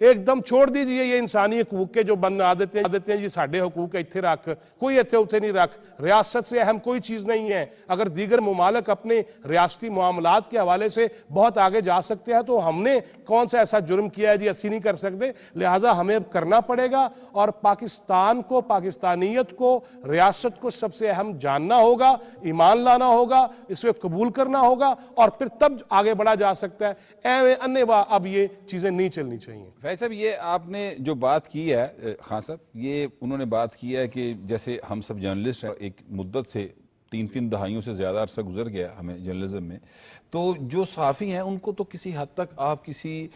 ایک دم چھوڑ دیجئے یہ انسانی حقوق کے جو بنا دیتے ہیں یہ ساڑھے حقوق اتھے رکھ، کوئی اتھے نہیں رکھ، ریاست سے اہم کوئی چیز نہیں ہے۔ اگر دیگر ممالک اپنے ریاستی معاملات کے حوالے سے بہت آگے جا سکتے ہیں تو ہم نے کون سا ایسا جرم کیا ہے جی اسی نہیں کر سکتے؟ لہٰذا ہمیں کرنا پڑے گا، اور پاکستان کو، پاکستانیت کو، ریاست کو سب سے اہم جاننا ہوگا، ایمان لانا ہوگا، اس کو قبول کرنا ہوگا، اور پھر تب آگے بڑھا جا سکتا ہے۔ انیوا اب یہ چیزیں نہیں چلنی چاہیے۔ فیض صاحب، یہ آپ نے جو بات کی ہے خان صاحب، یہ انہوں نے بات کی ہے کہ جیسے ہم سب جرنلسٹ ہیں، ایک مدت سے 3 دہائیوں سے زیادہ عرصہ گزر گیا ہمیں جرنلزم میں، تو جو صحافی ہیں ان کو تو کسی حد تک آپ کسی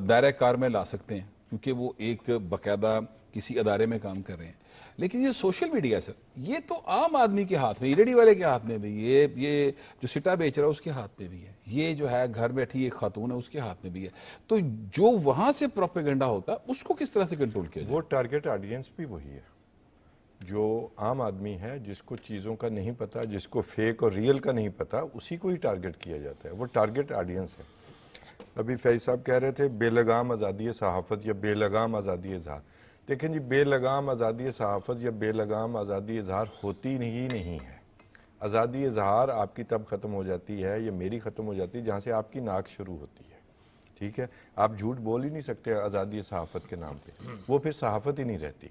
دائرہ کار میں لا سکتے ہیں کیونکہ وہ ایک باقاعدہ کسی ادارے میں کام کر رہے ہیں، لیکن یہ سوشل میڈیا سر، یہ تو عام آدمی کے ہاتھ میں، ریڈی والے کے ہاتھ میں بھی، یہ جو سٹا بیچ رہا ہے اس کے ہاتھ میں بھی ہے، یہ جو ہے گھر بیٹھی ایک خاتون ہے اس کے ہاتھ میں بھی ہے، تو جو وہاں سے پروپیگنڈا ہوتا ہے اس کو کس طرح سے کنٹرول کیا جائے؟ وہ ٹارگٹ آڈینس بھی وہی ہے، جو عام آدمی ہے، جس کو چیزوں کا نہیں پتا، جس کو فیک اور ریئل کا نہیں پتا، اسی کو ہی ٹارگٹ کیا جاتا ہے، وہ ٹارگٹ آڈینس ہے۔ ابھی فیض صاحب کہہ رہے تھے بے لگام آزادی صحافت یا بے لگام آزادی اظہار، دیکھیں جی، بے لگام آزادی صحافت یا بے لگام آزادی اظہار ہوتی ہی نہیں ہے۔ آزادی اظہار آپ کی تب ختم ہو جاتی ہے یا میری ختم ہو جاتی ہے جہاں سے آپ کی ناک شروع ہوتی ہے، ٹھیک ہے؟ آپ جھوٹ بول ہی نہیں سکتے آزادی صحافت کے نام پہ، وہ پھر صحافت ہی نہیں رہتی،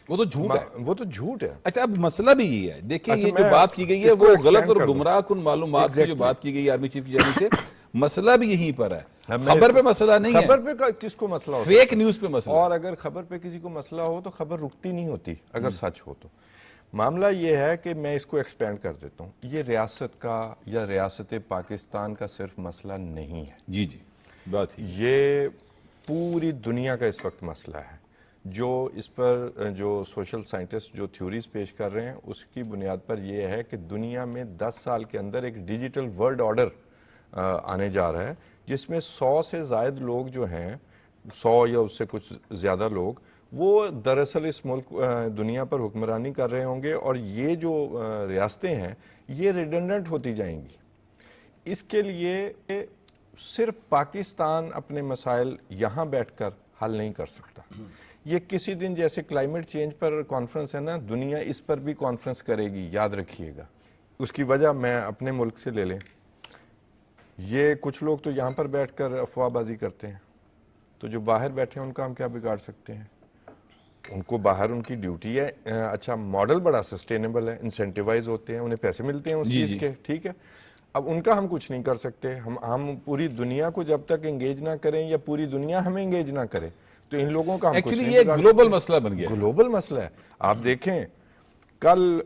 وہ تو جھوٹ ہے۔ وہ تو جھوٹ ہے۔ اچھا، اب مسئلہ بھی یہ ہے، دیکھیں اچھا، یہ جو میں بات کی گئی ہے اس کو وہ expand غلط اور کر دوں۔ گمراہ کن معلومات کی جو بات کی گئی ہے آرمی چیف کی جانب سے، مسئلہ بھی یہیں پر ہے، خبر پہ مسئلہ نہیں ہے، خبر پہ کس کو مسئلہ ہوتا ہے؟ فیک نیوز پہ مسئلہ ہے۔ اور اگر خبر پہ کسی کو مسئلہ ہو تو خبر رکتی نہیں ہوتی اگر سچ ہو تو۔ معاملہ یہ ہے کہ میں اس کو ایکسپینڈ کر دیتا ہوں، یہ ریاست کا یا ریاست پاکستان کا صرف مسئلہ نہیں ہے، جی جی، بات ہی یہ پوری دنیا کا اس وقت مسئلہ ہے۔ جو اس پر جو سوشل سائنٹسٹ جو تھیوریز پیش کر رہے ہیں اس کی بنیاد پر یہ ہے کہ دنیا میں 10 سال کے اندر ایک ڈیجیٹل ورلڈ آرڈر آنے جا رہا ہے، جس میں 100 سے زائد لوگ جو ہیں، 100 یا اس سے کچھ زیادہ لوگ، وہ دراصل اس ملک دنیا پر حکمرانی کر رہے ہوں گے، اور یہ جو ریاستیں ہیں یہ ریڈنڈنٹ ہوتی جائیں گی۔ اس کے لیے صرف پاکستان اپنے مسائل یہاں بیٹھ کر حل نہیں کر سکتا۔ یہ کسی دن جیسے کلائمیٹ چینج پر کانفرنس ہے نا، دنیا اس پر بھی کانفرنس کرے گی، یاد رکھیے گا۔ اس کی وجہ میں اپنے ملک سے لے لیں، یہ کچھ لوگ تو یہاں پر بیٹھ کر افواہ بازی کرتے ہیں، تو جو باہر بیٹھے ہیں ان کا ہم کیا بگاڑ سکتے ہیں؟ ان کو باہر ان کی ڈیوٹی ہے، اچھا ماڈل بڑا سسٹینیبل ہے، انسینٹیوائز ہوتے ہیں، انہیں پیسے ملتے ہیں اس چیز کے، ٹھیک ہے؟ اب ان کا ہم کچھ نہیں کر سکتے۔ ہم پوری دنیا کو جب تک انگیج نہ کریں یا پوری دنیا ہمیں انگیج نہ کرے تو ان لوگوں کا ہم کچھ نہیں ایکچولی یہ بگاڑ گلوبل سکتے۔ مسئلہ بن گیا ہے۔ گلوبل مسئلہ ہے۔ آپ دیکھیں کل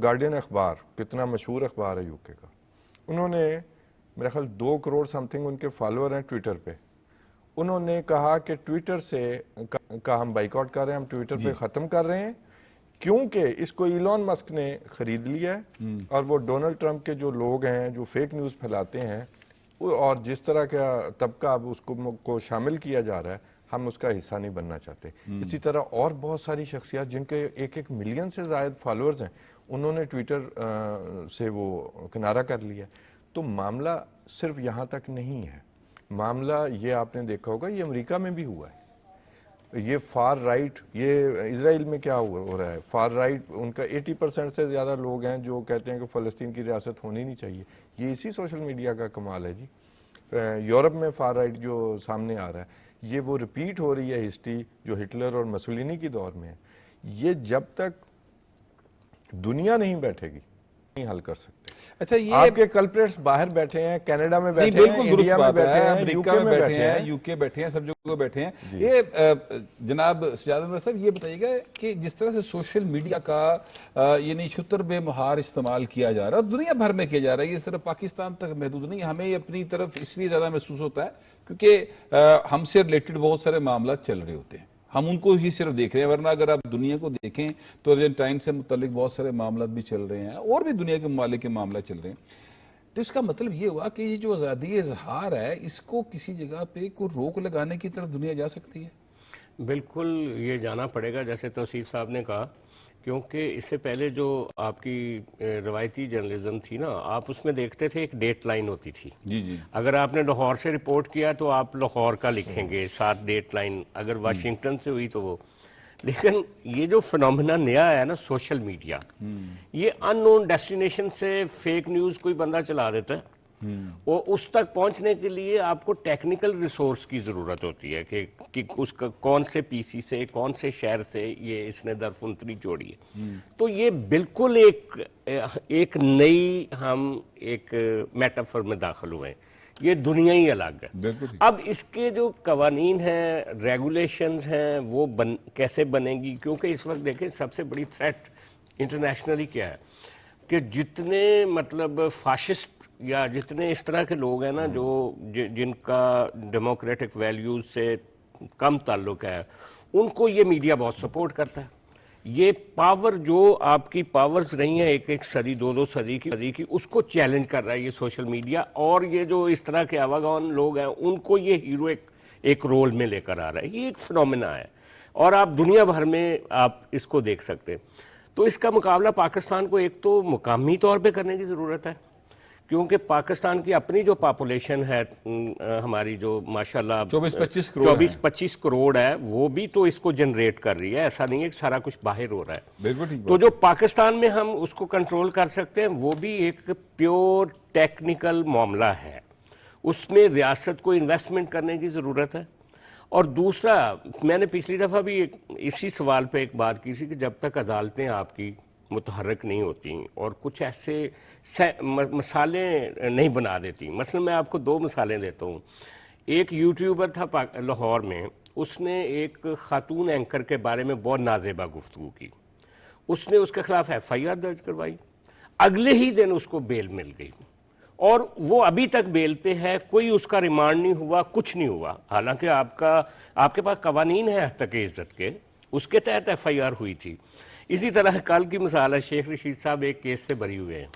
گارڈین اخبار، کتنا مشہور اخبار ہے یو کے کا، انہوں نے میرے خیال 2 کروڑ سم تھنگ ان کے فالوور ہیں ٹویٹر پہ، انہوں نے کہا کہ ٹویٹر سے کا ہم بائیک آؤٹ کر رہے ہیں، ہم ٹویٹر پہ ختم کر رہے ہیں، کیونکہ اس کو ایلون مسک نے خرید لیا ہے، اور وہ ڈونلڈ ٹرمپ کے جو لوگ ہیں جو فیک نیوز پھیلاتے ہیں، اور جس طرح کا طبقہ اب اس کو شامل کیا جا رہا ہے، ہم اس کا حصہ نہیں بننا چاہتے۔ اسی طرح اور بہت ساری شخصیات جن کے 1 ملین سے زائد فالوورز ہیں، انہوں نے ٹویٹر سے وہ کنارہ کر لیا۔ تو معاملہ صرف یہاں تک نہیں ہے، معاملہ یہ آپ نے دیکھا ہوگا یہ امریکہ میں بھی ہوا ہے، یہ فار رائٹ، یہ اسرائیل میں کیا ہو رہا ہے، فار رائٹ ان کا 80% سے زیادہ لوگ ہیں جو کہتے ہیں کہ فلسطین کی ریاست ہونی نہیں چاہیے۔ یہ اسی سوشل میڈیا کا کمال ہے جی۔ یورپ میں فار رائٹ جو سامنے آ رہا ہے، یہ وہ ریپیٹ ہو رہی ہے ہسٹری جو ہٹلر اور مسولینی کی دور میں ہے۔ یہ جب تک دنیا نہیں بیٹھے گی نہیں حل کر سکتے۔ اچھا، یہ آپ کے کلپریٹس باہر بیٹھے ہیں، کینیڈا میں بیٹھے ہیں، بالکل درست انڈیا میں بات بیٹھے ہے، ہیں، امریکہ UK میں بیٹھے ہیں، یو کے بیٹھے ہیں، سب جگہ بیٹھے ہیں۔ یہ جناب سجاد انور صاحب یہ بتائیے گا کہ جس طرح سے سوشل میڈیا کا یعنی چھتر بے مہار استعمال کیا جا رہا ہے، دنیا بھر میں کیا جا رہا ہے، یہ صرف پاکستان تک محدود نہیں، ہمیں اپنی طرف اس لیے زیادہ محسوس ہوتا ہے کیونکہ ہم سے ریلیٹڈ بہت سارے معاملات چل رہے ہوتے ہیں، ہم ان کو ہی صرف دیکھ رہے ہیں، ورنہ اگر آپ دنیا کو دیکھیں تو ارجنٹائن سے متعلق بہت سارے معاملات بھی چل رہے ہیں، اور بھی دنیا کے ممالک کے معاملات چل رہے ہیں۔ تو اس کا مطلب یہ ہوا کہ یہ جو آزادی اظہار ہے اس کو کسی جگہ پہ کوئی روک لگانے کی طرف دنیا جا سکتی ہے؟ بالکل یہ جانا پڑے گا، جیسے توصیف صاحب نے کہا کیونکہ اس سے پہلے جو آپ کی روایتی جرنلزم تھی نا، آپ اس میں دیکھتے تھے ایک ڈیٹ لائن ہوتی تھی. جی جی اگر آپ نے لاہور سے رپورٹ کیا تو آپ لاہور کا لکھیں گے ساتھ ڈیٹ لائن، اگر واشنگٹن سے ہوئی تو وہ. لیکن یہ جو فنومنا نیا ہے نا سوشل میڈیا، یہ ان نون ڈیسٹینیشن سے فیک نیوز کوئی بندہ چلا دیتا ہے، اور اس تک پہنچنے کے لیے آپ کو ٹیکنیکل ریسورس کی ضرورت ہوتی ہے کہ اس کا کون سے پی سی سے کون سے شہر سے یہ اس نے درفنتری جوڑی ہے. تو یہ بالکل ایک نئی ہم ایک میٹافر میں داخل ہوئے ہیں، یہ دنیا ہی الگ ہے. بالکل. اب اس کے جو قوانین ہیں، ریگولیشنز ہیں، وہ کیسے بنے گی؟ کیونکہ اس وقت دیکھیں سب سے بڑی تھریٹ انٹرنیشنلی کیا ہے کہ جتنے مطلب فاشسٹ یا جتنے اس طرح کے لوگ ہیں نا جو جن کا ڈیموکریٹک ویلیوز سے کم تعلق ہے، ان کو یہ میڈیا بہت سپورٹ کرتا ہے. یہ پاور جو آپ کی پاورز رہی ہیں ایک صدی دو صدی کی اس کو چیلنج کر رہا ہے یہ سوشل میڈیا، اور یہ جو اس طرح کے آواگون لوگ ہیں ان کو یہ ہیرو ایک رول میں لے کر آ رہا ہے. یہ ایک فنومینا ہے اور آپ دنیا بھر میں آپ اس کو دیکھ سکتے ہیں. تو اس کا مقابلہ پاکستان کو ایک تو مقامی طور پہ کرنے کی ضرورت ہے، کیونکہ پاکستان کی اپنی جو پاپولیشن ہے ہماری جو ماشاءاللہ 24-25 کروڑ ہے، وہ بھی تو اس کو جنریٹ کر رہی ہے. ایسا نہیں ہے کہ سارا کچھ باہر ہو رہا ہے. بالکل ٹھیک. تو جو پاکستان میں ہم اس کو کنٹرول کر سکتے ہیں وہ بھی ایک پیور ٹیکنیکل معاملہ ہے، اس میں ریاست کو انویسٹمنٹ کرنے کی ضرورت ہے. اور دوسرا، میں نے پچھلی دفعہ بھی اسی سوال پہ ایک بات کی تھی کہ جب تک عدالتیں آپ کی متحرک نہیں ہوتی اور کچھ ایسے مثالیں نہیں بنا دیتی. مثلا میں آپ کو 2 مثالیں دیتا ہوں. ایک یوٹیوبر تھا لاہور میں، اس نے ایک خاتون اینکر کے بارے میں بہت نازیبا گفتگو کی. اس نے اس کے خلاف ایف آئی آر درج کروائی، اگلے ہی دن اس کو بیل مل گئی اور وہ ابھی تک بیل پہ ہے، کوئی اس کا ریمانڈ نہیں ہوا، کچھ نہیں ہوا. حالانکہ آپ کے پاس قوانین ہیں حق عزت کے، اس کے تحت ایف آئی آر ہوئی تھی. اسی طرح کل کی مثال ہے، شیخ رشید صاحب ایک کیس سے بری ہوئے ہیں.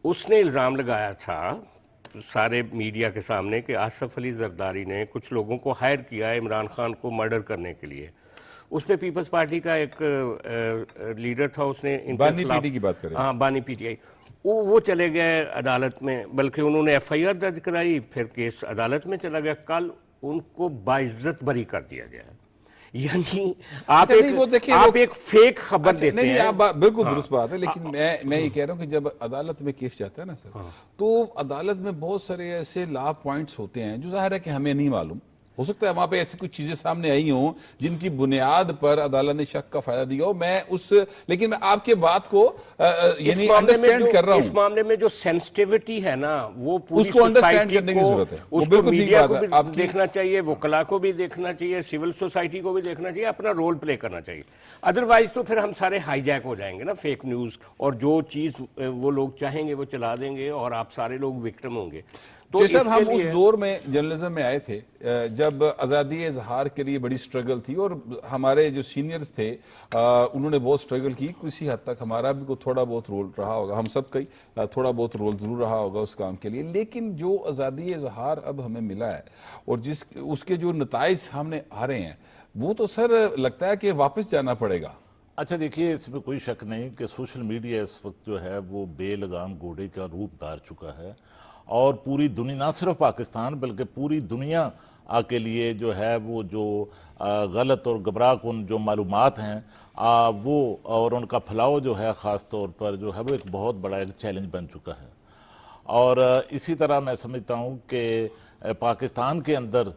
اس نے الزام لگایا تھا سارے میڈیا کے سامنے کہ آصف علی زرداری نے کچھ لوگوں کو ہائر کیا ہے عمران خان کو مرڈر کرنے کے لیے. اس پہ پیپلز پارٹی کا ایک لیڈر تھا، اس نے بانی پی ٹی کی بات کریں. ہاں، بانی پی ٹی آئی. وہ چلے گئے عدالت میں، بلکہ انہوں نے ایف آئی آر درج کرائی، پھر کیس عدالت میں چلا گیا. کل ان کو باعزت بری کر دیا گیا. یعنی آپ ایک فیک خبر دیتے ہیں. بالکل درست بات ہے، لیکن میں یہ کہہ رہا ہوں کہ جب عدالت میں کیس جاتا ہے نا سر، تو عدالت میں بہت سارے ایسے لا پوائنٹس ہوتے ہیں جو ظاہر ہے کہ ہمیں نہیں معلوم. ہو سکتا ہے وہاں پہ ایسی کچھ چیزیں سامنے آئی ہوں جن کی بنیاد پر عدالت نے شک کا فائدہ دیا ہو. لیکن میں آپ کے بات کو یعنی انڈرسٹینڈ کر رہا ہوں. اس معاملے میں جو سینسٹیوٹی ہے نا، وہ اس کو انڈرسٹینڈ کرنے کی ضرورت ہے. اس کو میڈیا کو بھی دیکھنا چاہیے، وکلاء کو بھی دیکھنا چاہیے، سول سوسائٹی کو بھی دیکھنا چاہیے، اپنا رول پلے کرنا چاہیے. ادروائز تو پھر ہم سارے ہائی جیک ہو جائیں گے نا فیک نیوز، اور جو چیز وہ لوگ چاہیں گے وہ چلا دیں گے اور آپ سارے لوگ وکٹم ہوں گے. تو صاحب ہم اس دور میں جرنلزم میں آئے تھے جب آزادی اظہار کے لیے بڑی سٹرگل تھی، اور ہمارے جو سینئرز تھے انہوں نے بہت سٹرگل کی. کسی حد تک ہمارا بھی کوئی تھوڑا بہت رول رہا ہوگا، ہم سب کا تھوڑا بہت رول ضرور رہا ہوگا اس کام کے لیے. لیکن جو آزادی اظہار اب ہمیں ملا ہے اور اس کے جو نتائج سامنے آ رہے ہیں، وہ تو سر لگتا ہے کہ واپس جانا پڑے گا. اچھا دیکھیے، اس میں کوئی شک نہیں کہ سوشل میڈیا اس وقت جو ہے وہ بے لگام گھوڑے کا روپ دھار چکا ہے، اور پوری دنیا، نہ صرف پاکستان بلکہ پوری دنیا کے لیے جو ہے وہ جو غلط اور گمراہ کن جو معلومات ہیں وہ اور ان کا پھیلاؤ جو ہے خاص طور پر جو ہے وہ ایک بہت بڑا ایک چیلنج بن چکا ہے. اور اسی طرح میں سمجھتا ہوں کہ پاکستان کے اندر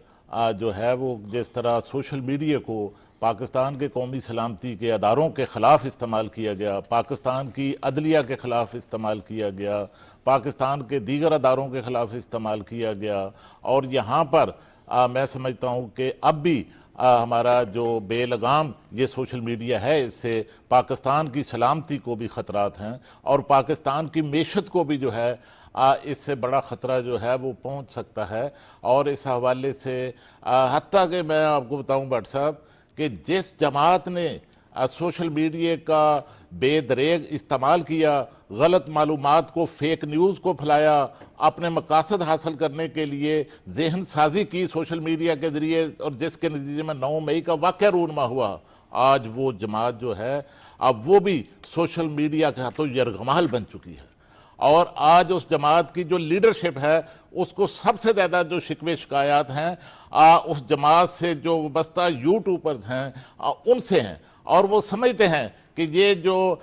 جو ہے وہ جس طرح سوشل میڈیا کو پاکستان کے قومی سلامتی کے اداروں کے خلاف استعمال کیا گیا، پاکستان کی عدلیہ کے خلاف استعمال کیا گیا، پاکستان کے دیگر اداروں کے خلاف استعمال کیا گیا، اور یہاں پر میں سمجھتا ہوں کہ اب بھی ہمارا جو بے لگام یہ سوشل میڈیا ہے، اس سے پاکستان کی سلامتی کو بھی خطرات ہیں، اور پاکستان کی معیشت کو بھی جو ہے اس سے بڑا خطرہ جو ہے وہ پہنچ سکتا ہے. اور اس حوالے سے حتیٰ کہ میں آپ کو بتاؤں بٹ صاحب کہ جس جماعت نے سوشل میڈیا کا بے دریغ استعمال کیا، غلط معلومات کو، فیک نیوز کو پھیلایا، اپنے مقاصد حاصل کرنے کے لیے ذہن سازی کی سوشل میڈیا کے ذریعے، اور جس کے نتیجے میں 9 مئی کا واقعہ رونما ہوا، آج وہ جماعت جو ہے اب وہ بھی سوشل میڈیا کے ہاتھوں یرغمال بن چکی ہے. اور آج اس جماعت کی جو لیڈرشپ ہے اس کو سب سے زیادہ جو شکوے شکایات ہیں اس جماعت سے جو وابستہ یوٹیوبرز ہیں ان سے ہیں. اور وہ سمجھتے ہیں کہ یہ جو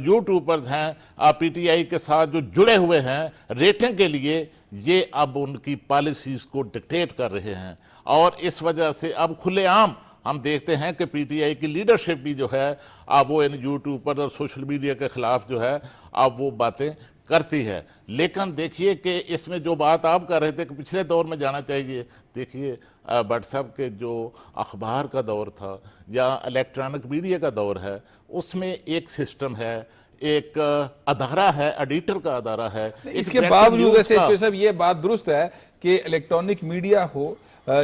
یوٹیوبرز ہیں پی ٹی آئی کے ساتھ جو جڑے ہوئے ہیں ریٹنگ کے لیے، یہ اب ان کی پالیسیز کو ڈکٹیٹ کر رہے ہیں. اور اس وجہ سے اب کھلے عام ہم دیکھتے ہیں کہ پی ٹی آئی کی لیڈرشپ بھی جو ہے اب وہ ان یوٹیوبر اور سوشل میڈیا کے خلاف جو ہے اب وہ باتیں کرتی ہے. لیکن دیکھیے کہ اس میں جو بات آپ کر رہے تھے کہ پچھلے دور میں جانا چاہیے، دیکھیے بٹ صاحب کے جو اخبار کا دور تھا یا الیکٹرانک میڈیا کا دور ہے، اس میں ایک سسٹم ہے، ایک ادارہ ہے، ایڈیٹر کا ادارہ ہے. اس کے باوجود ایسے صاحب یہ بات درست ہے کہ الیکٹرانک میڈیا ہو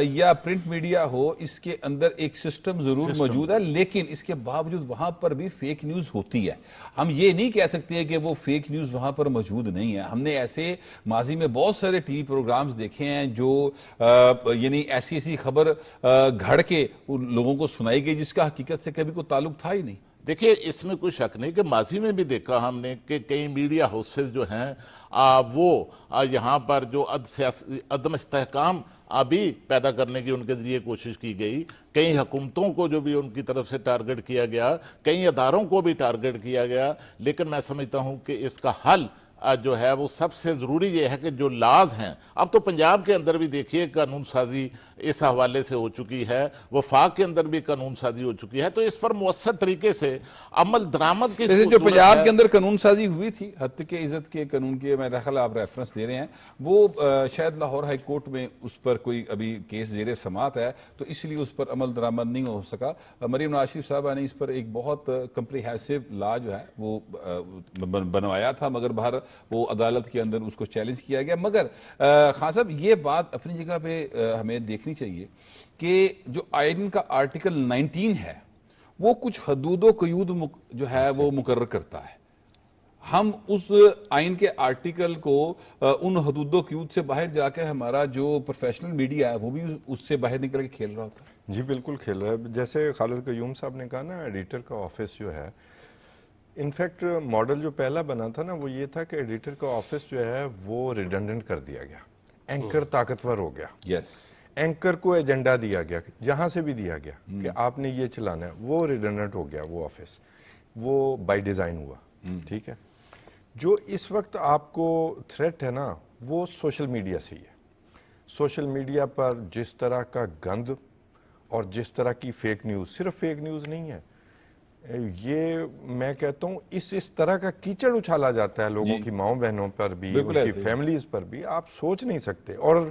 یا پرنٹ میڈیا ہو، اس کے اندر ایک سسٹم ضرور موجود ہے، لیکن اس کے باوجود وہاں پر بھی فیک نیوز ہوتی ہے. ہم یہ نہیں کہہ سکتے کہ وہ فیک نیوز وہاں پر موجود نہیں ہے. ہم نے ایسے ماضی میں بہت سارے ٹی وی پروگرامز دیکھے ہیں جو یعنی ایسی خبر گھڑ کے لوگوں کو سنائی گئی جس کا حقیقت سے کبھی کوئی تعلق تھا ہی نہیں. دیکھیے اس میں کوئی شک نہیں کہ ماضی میں بھی دیکھا ہم نے کہ کئی میڈیا ہاؤسز جو ہیں وہ یہاں پر جو عدم استحکام بھی پیدا کرنے کی ان کے ذریعے کوشش کی گئی. کئی حکومتوں کو جو بھی ان کی طرف سے ٹارگٹ کیا گیا، کئی اداروں کو بھی ٹارگٹ کیا گیا. لیکن میں سمجھتا ہوں کہ اس کا حل جو ہے وہ سب سے ضروری یہ ہے کہ جو لاز ہیں، اب تو پنجاب کے اندر بھی دیکھیے قانون سازی اس حوالے سے ہو چکی ہے، وفاق کے اندر بھی قانون سازی ہو چکی ہے. تو اس پر مؤثر طریقے سے عمل درآمد کی جو پنجاب کے اندر قانون سازی ہوئی تھی حد کے عزت کے قانون کے، میرا خیال آپ ریفرنس دے رہے ہیں، وہ شاید لاہور ہائی کورٹ میں اس پر کوئی ابھی کیس زیر سماعت ہے، تو اس لیے اس پر عمل درآمد نہیں ہو سکا. مریم نواز شریف صاحبہ نے اس پر ایک بہت کمپریہنسو لا جو ہے وہ بنوایا تھا، مگر باہر وہ عدالت کے اندر اس کو چیلنج کیا گیا. مگر خان صاحب یہ بات اپنی جگہ پہ ہمیں دیکھنی چاہیے کہ جو آئین کا آرٹیکل 19 ہے وہ کچھ حدود و قیود جو ہے وہ مقرر کرتا ہے. ہم اس آئین کے آرٹیکل کو ان حدود و قیود سے باہر جا کے ہمارا جو پروفیشنل میڈیا ہے وہ بھی اس سے باہر نکل کے کھیل رہا ہوتا ہے. جی بالکل کھیل رہا ہے. جیسے خالد قیوم صاحب نے کہا نا، ایڈیٹر کا آفس جو ہے، انفیکٹ ماڈل جو پہلا بنا تھا نا وہ یہ تھا کہ ایڈیٹر کا آفس جو ہے وہ ریڈنڈنٹ کر دیا گیا. اینکر طاقتور ہو گیا. یس، اینکر کو ایجنڈا دیا گیا، جہاں سے بھی دیا گیا کہ آپ نے یہ چلانا ہے، وہ ریڈنڈنٹ ہو گیا وہ آفس. وہ بائی ڈیزائن ہوا. ٹھیک ہے. جو اس وقت آپ کو تھریٹ ہے نا وہ سوشل میڈیا سے ہی ہے. سوشل میڈیا پر جس طرح کا گند اور جس طرح کی فیک نیوز، صرف فیک نیوز نہیں ہے، یہ میں کہتا ہوں اس طرح کا کیچڑ اچھالا جاتا ہے لوگوں کی ماؤں بہنوں پر بھی، ان کی فیملیز پر بھی، آپ سوچ نہیں سکتے. اور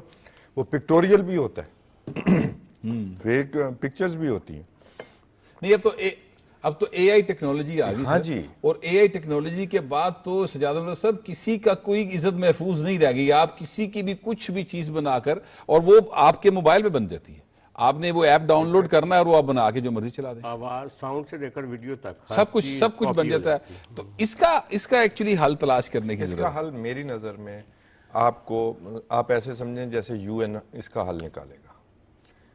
وہ پکٹوریل بھی ہوتا ہے، فیک پکچرز بھی ہوتی ہیں. نہیں اب تو اے آئی ٹیکنالوجی آ گئی. ہاں جی. اور اے آئی ٹیکنالوجی کے بعد تو سجاد عمر صاحب کسی کا کوئی عزت محفوظ نہیں رہ گئی. آپ کسی کی بھی کچھ بھی چیز بنا کر، اور وہ آپ کے موبائل پہ بن جاتی ہے. آپ نے وہ ایپ ڈاؤن لوڈ کرنا ہے اور وہ آپ بنا کے جو مرضی چلا دیں. آواز، ساؤنڈ سے لے کر ویڈیو تک سب کچھ بن جاتا ہے. تو اس کا ایکچولی حل تلاش کرنے کی ضرورت ہے. اس کا حل میری نظر میں آپ ایسے سمجھیں جیسے یو این اس کا حل نکالے گا.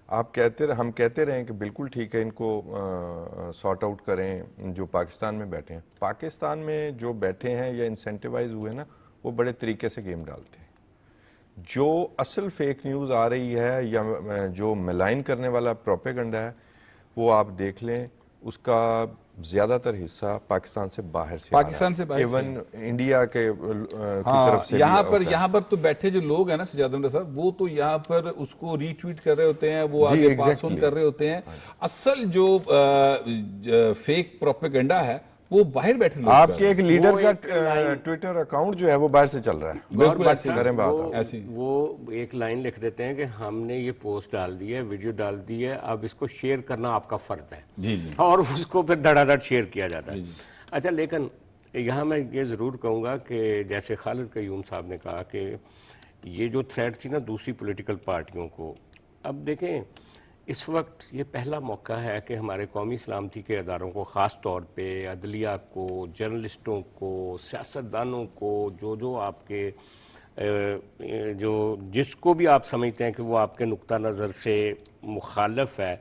ہم کہتے رہیں کہ بالکل ٹھیک ہے، ان کو سارٹ آؤٹ کریں جو پاکستان میں بیٹھے ہیں. پاکستان میں جو بیٹھے ہیں یا انسینٹیوائز ہوئے نا، وہ بڑے طریقے سے گیم ڈالتے ہیں. جو اصل فیک نیوز آ رہی ہے یا جو ملائن کرنے والا پروپیگنڈا ہے، وہ آپ دیکھ لیں اس کا زیادہ تر حصہ پاکستان سے باہر سے ایون انڈیا کے طرف سے. یہاں پر تو بیٹھے جو لوگ ہیں نا سجاد عمر صاحب، وہ تو یہاں پر اس کو ری ٹویٹ کر رہے ہوتے ہیں، وہ آگے پاس آن کر رہے ہوتے ہیں. اصل جو فیک پروپیگنڈا ہے وہ باہر بیٹھے لوگ. آپ کے ایک لیڈر کا ٹویٹر اکاؤنٹ جو ہے وہ باہر سے چل رہا ہے. بالکل. وہ ایک لائن لکھ دیتے ہیں کہ ہم نے یہ پوسٹ ڈال دی ہے، ویڈیو ڈال دی ہے، اب اس کو شیئر کرنا آپ کا فرض ہے. جی. اور اس کو پھر دھڑا دھڑ شیئر کیا جاتا ہے. اچھا، لیکن یہاں میں یہ ضرور کہوں گا کہ جیسے خالد قیوم صاحب نے کہا کہ یہ جو تھریٹ تھی نا دوسری پولیٹیکل پارٹیوں کو، اب دیکھیں اس وقت یہ پہلا موقع ہے کہ ہمارے قومی سلامتی کے اداروں کو، خاص طور پہ عدلیہ کو، جرنلسٹوں کو، سیاستدانوں کو، جو آپ کے جس کو بھی آپ سمجھتے ہیں کہ وہ آپ کے نقطہ نظر سے مخالف ہے،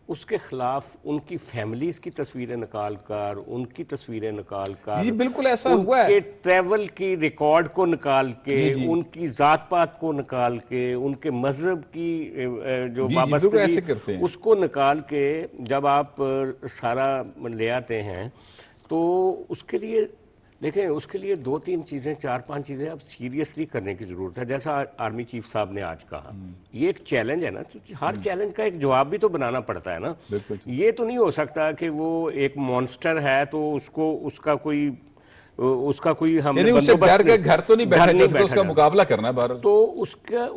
اس کے خلاف ان کی فیملیز کی تصویریں نکال کر، ان کی تصویریں نکال کر، جی بالکل ایسا ہوا ہے، ان کے ٹریول کی ریکارڈ کو نکال کے، ان کی ذات پات کو نکال کے، ان کے مذہب کی جو وابستگی اس کو نکال کے جب آپ سارا لے آتے ہیں تو اس کے لیے دیکھیں، اس کے لیے 2-3 چیزیں 4-5 چیزیں اب سیریسلی کرنے کی ضرورت ہے. جیسا آرمی چیف صاحب نے آج کہا، یہ ایک چیلنج ہے نا، ہر چیلنج کا ایک جواب بھی تو بنانا پڑتا ہے نا. یہ تو نہیں ہو سکتا کہ وہ ایک مانسٹر ہے تو اس کا کوئی ہم یعنی اس سے ڈر کے گھر تو نہیں بیٹھا جا سکتا، اس کا مقابلہ کرنا ہے بہرحال تو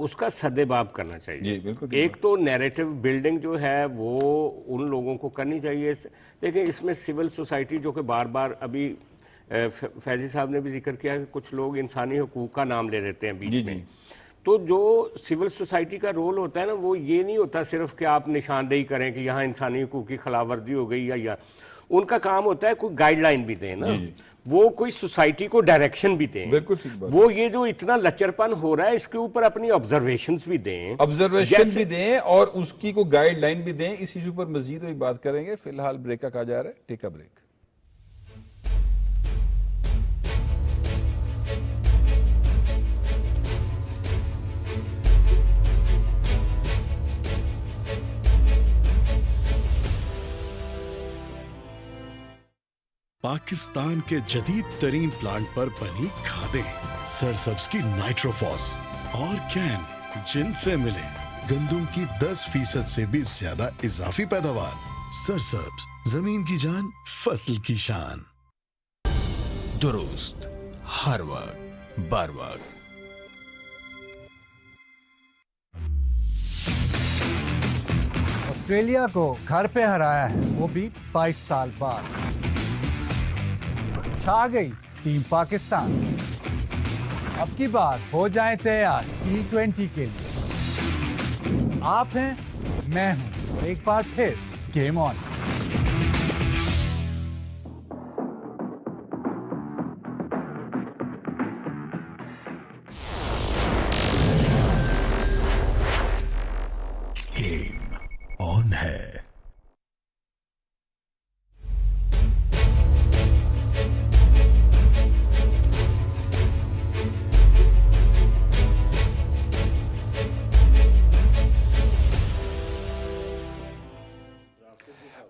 اس کا سدباب کرنا چاہیے. ایک تو نیریٹو بلڈنگ جو ہے وہ ان لوگوں کو کرنی چاہیے. دیکھیں اس میں سول سوسائٹی جو کہ بار بار ابھی فیضی صاحب نے بھی ذکر کیا کہ کچھ لوگ انسانی حقوق کا نام لے لیتے ہیں بیچ میں، تو جو سول سوسائٹی کا رول ہوتا ہے نا، وہ یہ نہیں ہوتا صرف کہ آپ نشاندہی کریں کہ یہاں انسانی حقوق کی خلاف ورزی ہو گئی یا ان کا کام ہوتا ہے کوئی گائیڈ لائن بھی دیں نا، وہ کوئی سوسائٹی کو ڈائریکشن بھی دیں. وہ یہ جو اتنا لچرپن ہو رہا ہے اس کے اوپر اپنی آبزرویشنز بھی دیں، اور اس کی کو گائیڈ لائن بھی دیں. اس ایشو پر مزید بھی بات کریں گے. فی الحال بریک کا کہا جا رہا ہے، ٹیک اے بریک. پاکستان کے جدید ترین پلانٹ پر بنی کھادیں، سرسبز کی نائٹروفاس اور کین، جن سے ملے گندم کی 10% سے بھی زیادہ اضافی پیداوار. سرسبز، زمین کی جان، فصل کی شان. درست ہر وقت بر وقت. آسٹریلیا کو گھر پہ ہرایا ہے، وہ بھی 22 سال بعد. چھا گئی ٹیم پاکستان. اب کی بار ہو جائیں تیار T20 کے لیے. آپ ہیں، میں ہوں، ایک بار پھر گیم آن. گیم آن ہے.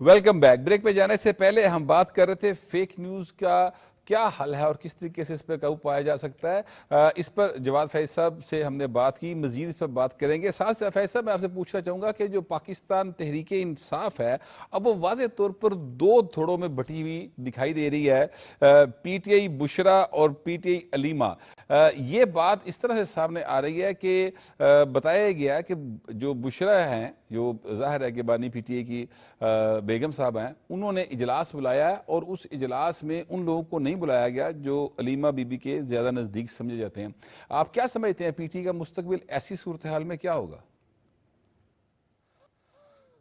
Welcome back. بریک پہ جانے سے پہلے ہم بات کر رہے تھے فیک نیوز کا کیا حل ہے اور کس طریقے سے اس پہ قابو پایا جا سکتا ہے. اس پر جواد فیض صاحب سے ہم نے بات کی، مزید اس پر بات کریں گے. ساتھ سے فیض صاحب میں آپ سے پوچھنا چاہوں گا کہ جو پاکستان تحریک انصاف ہے اب وہ واضح طور پر 2 دھڑوں میں بٹی ہوئی دکھائی دے رہی ہے، پی ٹی آئی بشرا اور پی ٹی آئی علیمہ. یہ بات اس طرح سے سامنے آ رہی ہے کہ بتایا گیا کہ جو بشرا ہیں، جو ظاہر ہے کہ بانی پی ٹی آئی کی بیگم صاحب ہیں، انہوں نے اجلاس بلایا اور اس اجلاس میں ان لوگوں کو نہیں بلایا گیا جو علیمہ بی بی کے زیادہ نزدیک سمجھے جاتے ہیں. آپ کیا سمجھتے ہیں پی ٹی کا مستقبل ایسی صورتحال میں کیا ہوگا؟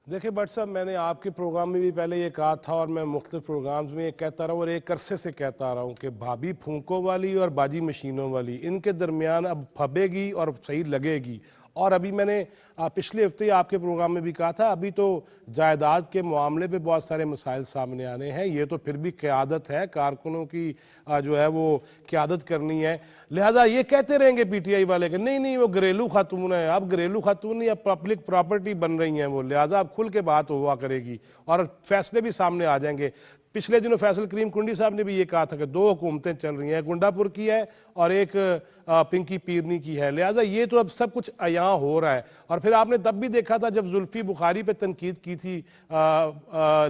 دیکھیں بٹ صاحب، میں نے آپ کے پروگرام میں بھی پہلے یہ کہا تھا اور میں مختلف پروگرامز میں یہ کہتا رہا ہوں اور ایک عرصے سے کہتا رہا ہوں کہ بھابھی پھونکوں والی اور باجی مشینوں والی، ان کے درمیان اب پھبے گی اور صحیح لگے گی. اور ابھی میں نے پچھلے ہفتے آپ کے پروگرام میں بھی کہا تھا، ابھی تو جائیداد کے معاملے پہ بہت سارے مسائل سامنے آنے ہیں. یہ تو پھر بھی قیادت ہے، کارکنوں کی جو ہے وہ قیادت کرنی ہے. لہٰذا یہ کہتے رہیں گے پی ٹی آئی والے کہ نہیں وہ گھریلو خاتون ہیں. اب گھریلو خاتون نہیں، اب پبلک پراپرٹی بن رہی ہیں وہ، لہٰذا اب کھل کے بات ہوا کرے گی اور فیصلے بھی سامنے آ جائیں گے. پچھلے دنوں فیصل کریم کنڈی صاحب نے بھی یہ کہا تھا کہ 2 حکومتیں چل رہی ہیں، ایک گنڈا پور کی ہے اور ایک پنکی پیرنی کی ہے. لہٰذا یہ تو اب سب کچھ عیاں ہو رہا ہے. اور پھر آپ نے تب بھی دیکھا تھا جب زلفی بخاری پہ تنقید کی تھی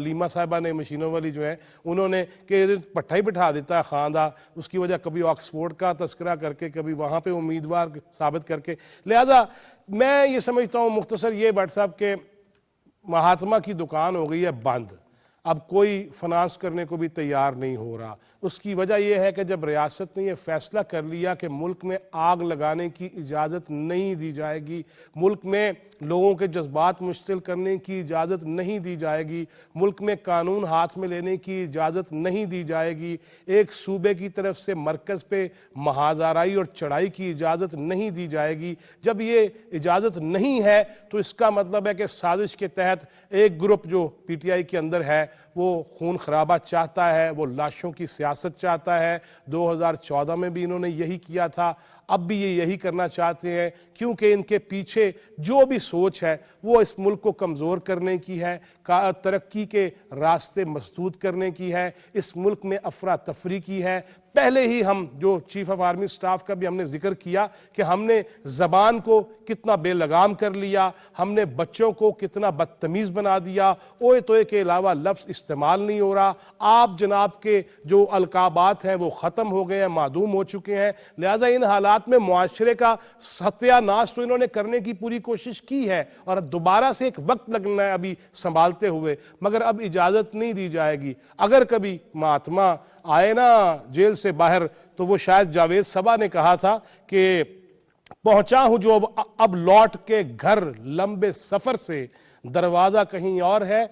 لیمہ صاحبہ نے، مشینوں والی جو ہیں، انہوں نے کہ پٹھا ہی بٹھا دیتا ہے خاندہ، اس کی وجہ کبھی آکسفورڈ کا تذکرہ کر کے، کبھی وہاں پہ امیدوار ثابت کر کے. لہٰذا میں یہ سمجھتا ہوں مختصر یہ بٹ صاحب کہ مہاتما کی دکان ہو گئی ہے بند. اب کوئی فنانس کرنے کو بھی تیار نہیں ہو رہا. اس کی وجہ یہ ہے کہ جب ریاست نے یہ فیصلہ کر لیا کہ ملک میں آگ لگانے کی اجازت نہیں دی جائے گی, ملک میں لوگوں کے جذبات مشتعل کرنے کی اجازت نہیں دی جائے گی, ملک میں قانون ہاتھ میں لینے کی اجازت نہیں دی جائے گی, ایک صوبے کی طرف سے مرکز پہ محاذ آرائی اور چڑھائی کی اجازت نہیں دی جائے گی, جب یہ اجازت نہیں ہے تو اس کا مطلب ہے کہ سازش کے تحت ایک گروپ جو پی ٹی آئی کے اندر ہے وہ خون خرابہ چاہتا ہے, وہ لاشوں کی سیاست چاہتا ہے. 2014 میں بھی انہوں نے یہی کیا تھا, اب بھی یہ یہی کرنا چاہتے ہیں, کیونکہ ان کے پیچھے جو بھی سوچ ہے وہ اس ملک کو کمزور کرنے کی ہے, ترقی کے راستے مسدود کرنے کی ہے, اس ملک میں افراتفری کی ہے. پہلے ہی ہم جو چیف آف آرمی سٹاف کا بھی ہم نے ذکر کیا کہ ہم نے زبان کو کتنا بے لگام کر لیا, ہم نے بچوں کو کتنا بدتمیز بنا دیا, اوئے توئے کے علاوہ لفظ استعمال نہیں ہو رہا. آپ جناب کے جو القابات ہیں وہ ختم ہو گئے ہیں, معدوم ہو چکے ہیں. لہٰذا ان حالات میں معاشرے کا ستیہ ناش تو انہوں نے کرنے کی پوری کوشش کی ہے, اور اب دوبارہ سے ایک وقت لگنا ہے ابھی سنبھالتے ہوئے, مگر اب اجازت نہیں دی جائے گی. اگر کبھی مہاتما آئے نا جیل سے باہر تو وہ شاید جاوید صبا نے کہا تھا کہ پہنچا ہوں جو اب لوٹ کے گھر لمبے سفر سے, دروازہ کہیں اور ہے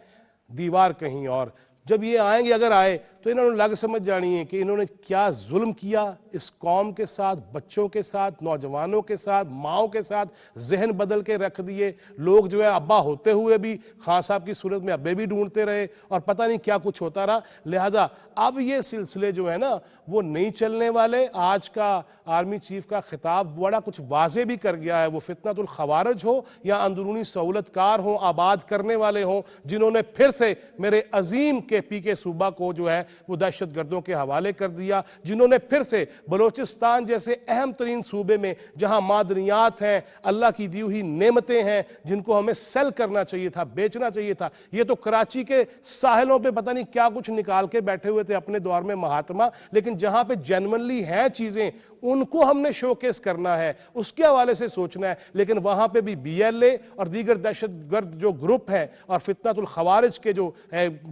دیوار کہیں اور. جب یہ آئیں گے, اگر آئے تو انہوں نے لگ سمجھ جانی ہے کہ انہوں نے کیا ظلم کیا اس قوم کے ساتھ, بچوں کے ساتھ, نوجوانوں کے ساتھ, ماؤں کے ساتھ. ذہن بدل کے رکھ دیے لوگ, جو ہے ابا ہوتے ہوئے بھی خان صاحب کی صورت میں ابے بھی ڈھونڈتے رہے, اور پتہ نہیں کیا کچھ ہوتا رہا. لہٰذا اب یہ سلسلے جو ہے نا وہ نہیں چلنے والے. آج کا آرمی چیف کا خطاب بڑا کچھ واضح بھی کر گیا ہے. وہ فتنۃ الخوارج ہو یا اندرونی سہولت کار ہوں, آباد کرنے والے ہوں, جنہوں نے پھر سے میرے عظیم کے پی کے صوبہ کو جو ہے وہ دہشت گردوں کے حوالے کر دیا, جنہوں نے پھر سے بلوچستان جیسے اہم ترین صوبے میں جہاں معدنیات ہیں, اللہ کی دی ہوئی نعمتیں ہیں, جن کو ہمیں سیل کرنا چاہیے تھا, بیچنا چاہیے تھا. یہ تو کراچی کے ساحلوں پہ پتہ نہیں کیا کچھ نکال کے بیٹھے ہوئے تھے اپنے دور میں مہاتما, لیکن جہاں پہ جینونلی ہیں چیزیں ان کو ہم نے شوکیس کرنا ہے, اس کے حوالے سے سوچنا ہے. لیکن وہاں پہ بھی بی ایل اے اور دیگر دہشت گرد جو گروپ ہیں اور فتنۃ الخوارج کے جو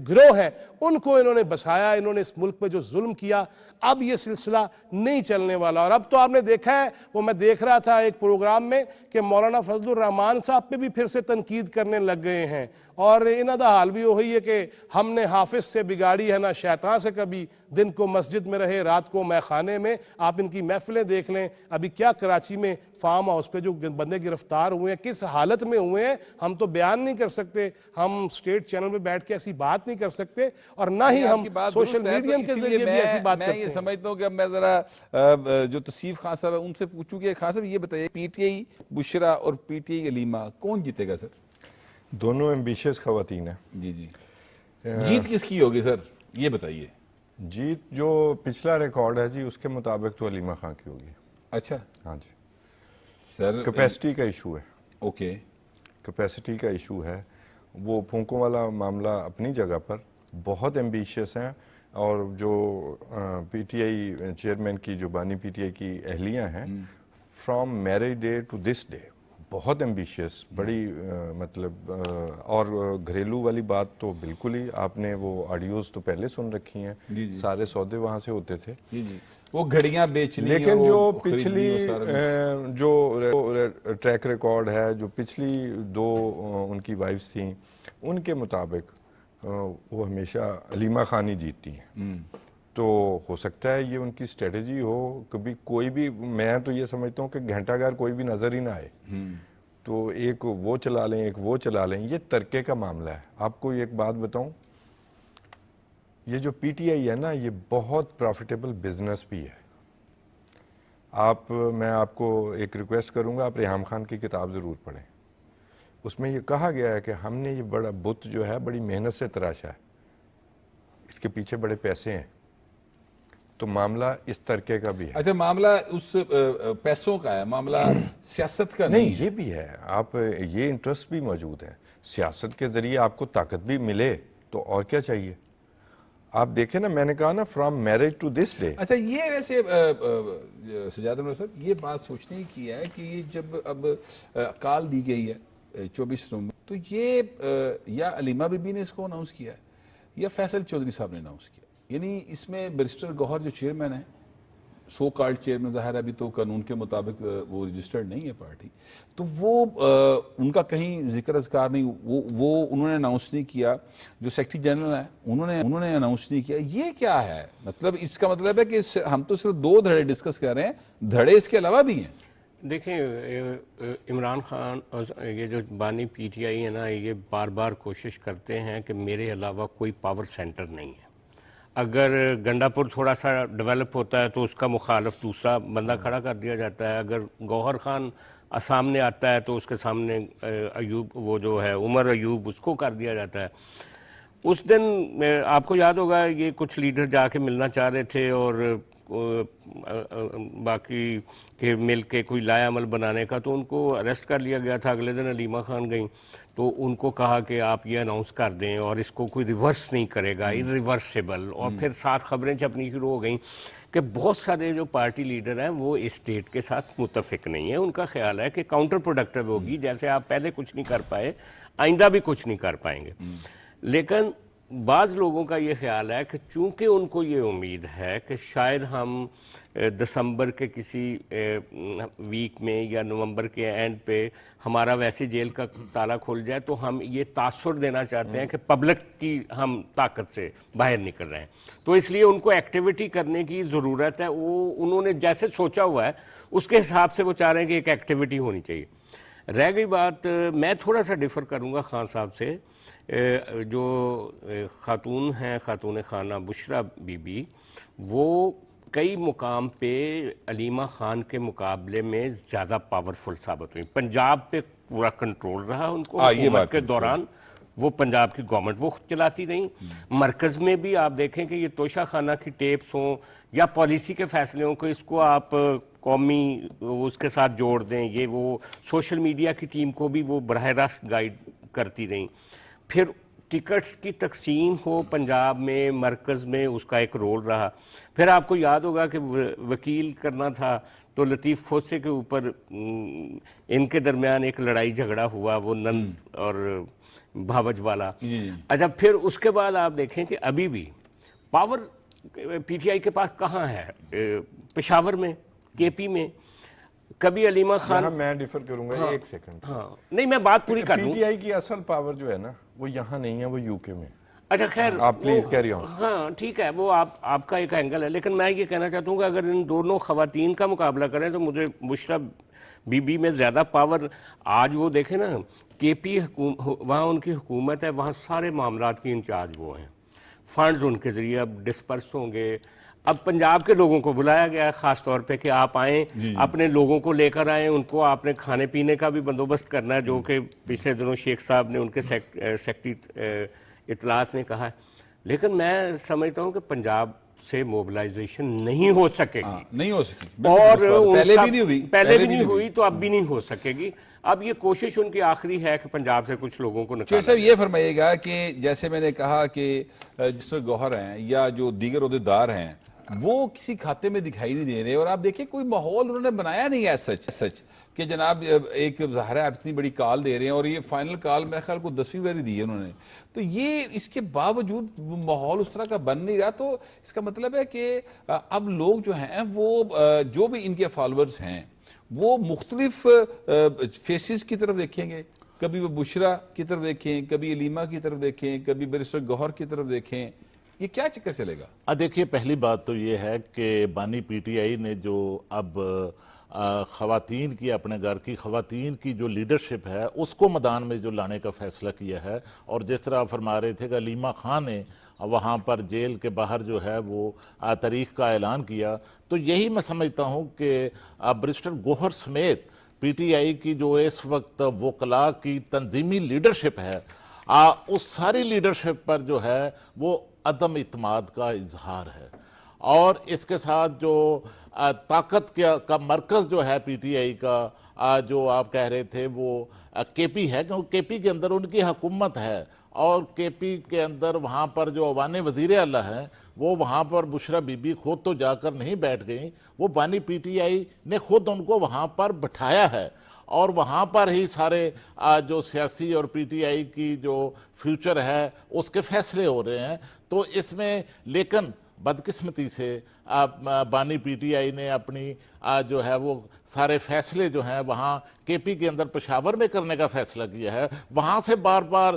گروہ ہیں ان کو انہوں نے بسایا, انہوں نے اس ملک پہ جو ظلم کیا. اب یہ سلسلہ نہیں چلنے والا. اور اب تو آپ نے دیکھا ہے, وہ میں دیکھ رہا تھا ایک پروگرام میں کہ مولانا فضل الرحمان صاحب پہ بھی پھر سے تنقید کرنے لگ گئے ہیں, اور انہاں دا حال بھی وہی ہے کہ ہم نے حافظ سے بگاڑی ہے نہ شیطان سے کبھی, دن کو مسجد میں رہے رات کو مے خانے میں. آپ ان کی محفلیں دیکھ لیں, ابھی کیا کراچی میں فارم ہاؤس پہ جو بندے گرفتار ہوئے ہیں کس حالت میں ہوئے ہیں ہم تو بیان نہیں کر سکتے, ہم سٹیٹ چینل پہ بیٹھ کے ایسی بات نہیں کر سکتے, اور نہ ہی ہم سوشل میڈیا کے ذریعے بھی ایسی بات کرتے ہیں. میں یہ سمجھتا ہوں کہ اب میں ذرا جو توصیف خان صاحب ہے ان سے پوچھوں کہ خان صاحب یہ بتائیے, پی ٹی آئی بشرا اور پی ٹی آئی علیمہ کون جیتے گا سر؟ دونوں ایمبیشیس خواتین ہیں. جی جی, جیت کس کی ہوگی سر یہ بتائیے؟ جیت جو پچھلا ریکارڈ ہے جی اس کے مطابق تو علیمہ خان کی ہوگی. اچھا ہاں جی, سر کیپیسٹی کا ایشو ہے. اوکے, کیپیسٹی کا ایشو ہے. وہ پھونکوں والا معاملہ اپنی جگہ پر بہت ایمبیشیس ہیں, اور جو پی ٹی آئی چیئرمین کی جو بانی پی ٹی آئی کی اہلیہ ہیں from marriage day to this day بہت ایمبیشیس, بڑی مطلب, اور گھریلو والی بات تو بالکل ہی, آپ نے وہ آڈیوز تو پہلے سن رکھی ہیں, سارے سودے وہاں سے ہوتے تھے. جی جی, وہ گھڑیاں بیچنی, لیکن جو پچھلی جو ٹریک ریکارڈ ہے, جو پچھلی دو ان کی وائفز تھیں ان کے مطابق وہ ہمیشہ علیمہ خان ہی جیتتی ہیں. تو ہو سکتا ہے یہ ان کی اسٹریٹجی ہو, کبھی کوئی بھی, میں تو یہ سمجھتا ہوں کہ گھنٹہ گھر کوئی بھی نظر ہی نہ آئے تو ایک وہ چلا لیں ایک وہ چلا لیں, یہ ترکے کا معاملہ ہے. آپ کو ایک بات بتاؤں, یہ جو پی ٹی آئی ہے نا یہ بہت پروفیٹیبل بزنس بھی ہے. میں آپ کو ایک ریکویسٹ کروں گا, آپ ریحام خان کی کتاب ضرور پڑھیں. اس میں یہ کہا گیا ہے کہ ہم نے یہ بڑا بت جو ہے بڑی محنت سے تراشا ہے, اس کے پیچھے بڑے پیسے ہیں. تو معاملہ اس طرح کا بھی ہے. اچھا, معاملہ اس پیسوں کا ہے, معاملہ سیاست کا نہیں, یہ بھی ہے. آپ یہ انٹرسٹ بھی موجود ہے, سیاست کے ذریعے آپ کو طاقت بھی ملے تو اور کیا چاہیے. آپ دیکھیں نا, میں نے کہا نا from marriage to this day. اچھا, یہ ویسے سجاد عمر صاحب یہ بات سوچنے کی ہے کہ یہ جب اب کال دی گئی ہے 24 نومبر, تو یہ یا علیمہ بی بی نے اس کو اناؤنس کیا ہے یا فیصل چودھری صاحب نے اناؤنس کیا. یعنی اس میں بیرسٹر گوہر جو چیئرمین ہے, سو کالڈ چیئرمین, ظاہر ہے ابھی تو قانون کے مطابق وہ رجسٹرڈ نہیں ہے پارٹی, تو وہ ان کا کہیں ذکر اذکار نہیں, وہ انہوں نے اناؤنس نہیں کیا. جو سیکرٹری جنرل ہیں انہوں نے اناؤنس نہیں کیا. یہ کیا ہے مطلب؟ اس کا مطلب ہے کہ ہم تو صرف 2 دھڑے ڈسکس کر رہے ہیں, دھڑے اس کے علاوہ بھی ہیں. دیکھیں عمران خان یہ جو بانی پی ٹی آئی ہے نا, یہ بار بار کوشش کرتے ہیں کہ میرے علاوہ کوئی پاور سینٹر نہیں ہے. اگر گنڈا پور تھوڑا سا ڈیولپ ہوتا ہے تو اس کا مخالف دوسرا بندہ کھڑا کر دیا جاتا ہے. اگر گوہر خان سامنے آتا ہے تو اس کے سامنے ایوب, وہ جو ہے عمر ایوب, اس کو کر دیا جاتا ہے. اس دن آپ کو یاد ہوگا یہ کچھ لیڈر جا کے ملنا چاہ رہے تھے اور باقی کے مل کے کوئی لائے عمل بنانے کا, تو ان کو اریسٹ کر لیا گیا تھا. اگلے دن علیمہ خان گئیں تو ان کو کہا کہ آپ یہ اناؤنس کر دیں اور اس کو کوئی ریورس نہیں کرے گا, ریورسیبل. اور پھر 7 خبریں چھپنی شروع ہو گئیں کہ بہت سارے جو پارٹی لیڈر ہیں وہ اس ڈیٹ کے ساتھ متفق نہیں ہیں. ان کا خیال ہے کہ کاؤنٹر پروڈکٹیو ہوگی, جیسے آپ پہلے کچھ نہیں کر پائے آئندہ بھی کچھ نہیں کر پائیں گے. لیکن بعض لوگوں کا یہ خیال ہے کہ چونکہ ان کو یہ امید ہے کہ شاید ہم دسمبر کے کسی ویک میں یا نومبر کے اینڈ پہ ہمارا ویسے جیل کا تالا کھل جائے, تو ہم یہ تاثر دینا چاہتے ہیں کہ پبلک کی ہم طاقت سے باہر نکل رہے ہیں. تو اس لیے ان کو ایکٹیویٹی کرنے کی ضرورت ہے. وہ انہوں نے جیسے سوچا ہوا ہے اس کے حساب سے وہ چاہ رہے ہیں کہ ایک ایکٹیویٹی ہونی چاہیے. رہ گئی بات, میں تھوڑا سا ڈیفر کروں گا خان صاحب سے. جو خاتون ہیں, خاتون خانہ بشرا بی بی, وہ کئی مقام پہ علیمہ خان کے مقابلے میں زیادہ پاورفل ثابت ہوئی. پنجاب پہ پورا کنٹرول رہا ان کو حکومت کے دوران. وہ پنجاب کی گورنمنٹ وہ چلاتی رہیں. مرکز میں بھی آپ دیکھیں کہ یہ توشہ خانہ کی ٹیپس ہوں یا پالیسی کے فیصلے ہوں کہ اس کو آپ قومی اس کے ساتھ جوڑ دیں, یہ وہ سوشل میڈیا کی ٹیم کو بھی وہ براہ راست گائیڈ کرتی رہیں. پھر ٹکٹس کی تقسیم ہو پنجاب میں, مرکز میں, اس کا ایک رول رہا. پھر آپ کو یاد ہوگا کہ وکیل کرنا تھا تو لطیف کھوسے کے اوپر ان کے درمیان ایک لڑائی جھگڑا ہوا, وہ نند اور بھاوج والا. اچھا, پھر اس کے بعد آپ دیکھیں کہ ابھی بھی پاور پی ٹی آئی کے پاس کہاں ہے؟ پشاور میں, کے پی میں. کبھی علیمہ خان, میں ڈیفر کروں گا 1 سیکنڈ. ہاں نہیں میں بات پوری کر لوں. پی ٹی آئی کی اصل پاور جو ہے نا وہ یہاں نہیں ہے, وہ یو کے میں. اچھا خیر, آپ پلیز کیری آن. ہاں ٹھیک ہے, وہ آپ کا ایک اینگل ہے. لیکن میں یہ کہنا چاہتا ہوں کہ اگر ان دونوں خواتین کا مقابلہ کریں تو مجھے بشرا بی بی میں زیادہ پاور. آج وہ دیکھیں نا, کے پی وہاں ان کی حکومت ہے, وہاں سارے معاملات کی انچارج وہ ہیں. فنڈز ان کے ذریعے اب ڈسپرس ہوں گے. اب پنجاب کے لوگوں کو بلایا گیا ہے خاص طور پہ کہ آپ آئیں, اپنے لوگوں کو لے کر آئیں, ان کو آپ نے کھانے پینے کا بھی بندوبست کرنا ہے, جو کہ پچھلے دنوں شیخ صاحب نے ان کے سیکرٹری اطلاعات نے کہا ہے. لیکن میں سمجھتا ہوں کہ پنجاب سے موبلائزیشن نہیں ہو سکے گی, نہیں ہو سکی, اور پہلے بھی نہیں ہوئی, پہلے بھی نہیں ہوئی تو اب بھی نہیں ہو سکے گی. اب یہ کوشش ان کی آخری ہے کہ پنجاب سے کچھ لوگوں کو نکالا. صاحب یہ فرمائیے گا کہ جیسے میں نے کہا کہ جس گوہر ہیں یا جو دیگر عہدیدار ہیں وہ کسی کھاتے میں دکھائی نہیں دے رہے, اور آپ دیکھیں کوئی ماحول انہوں نے بنایا نہیں ہے سچ کہ جناب ایک ظاہر ہے آپ اتنی بڑی کال دے رہے ہیں, اور یہ فائنل کال میرے خیال کو 10ویں باری دی ہے انہوں نے, تو یہ اس کے باوجود ماحول اس طرح کا بن نہیں رہا. تو اس کا مطلب ہے کہ اب لوگ جو ہیں وہ جو بھی ان کے فالورز ہیں وہ مختلف فیسز کی طرف دیکھیں گے. کبھی وہ بشرا کی طرف دیکھیں, کبھی علیمہ کی طرف دیکھیں, کبھی بیرسٹر گوہر کی طرف دیکھیں. یہ کیا چکر چلے گا؟ دیکھیے, پہلی بات تو یہ ہے کہ بانی پی ٹی آئی نے جو اب خواتین کی, اپنے گھر کی خواتین کی جو لیڈرشپ ہے اس کو میدان میں جو لانے کا فیصلہ کیا ہے, اور جس طرح فرما رہے تھے کہ علیمہ خان نے وہاں پر جیل کے باہر جو ہے وہ تاریخ کا اعلان کیا, تو یہی میں سمجھتا ہوں کہ بیرسٹر گوہر سمیت پی ٹی آئی کی جو اس وقت وکلاء کی تنظیمی لیڈرشپ ہے, اس ساری لیڈرشپ پر جو ہے وہ عدم اعتماد کا اظہار ہے. اور اس کے ساتھ جو طاقت کا مرکز جو ہے پی ٹی آئی کا, جو آپ کہہ رہے تھے وہ کے پی ہے, کیونکہ کے پی کے اندر ان کی حکومت ہے, اور کے پی کے اندر وہاں پر جو عوان وزیر اعلیٰ ہیں وہ وہاں پر بشرا بی بی خود تو جا کر نہیں بیٹھ گئیں, وہ بانی پی ٹی آئی نے خود ان کو وہاں پر بٹھایا ہے. اور وہاں پر ہی سارے جو سیاسی اور پی ٹی آئی کی جو فیوچر ہے اس کے فیصلے ہو رہے ہیں. تو اس میں لیکن بدقسمتی سے بانی پی ٹی آئی نے اپنی جو ہے وہ سارے فیصلے جو ہیں وہاں کے پی کے اندر پشاور میں کرنے کا فیصلہ کیا ہے. وہاں سے بار بار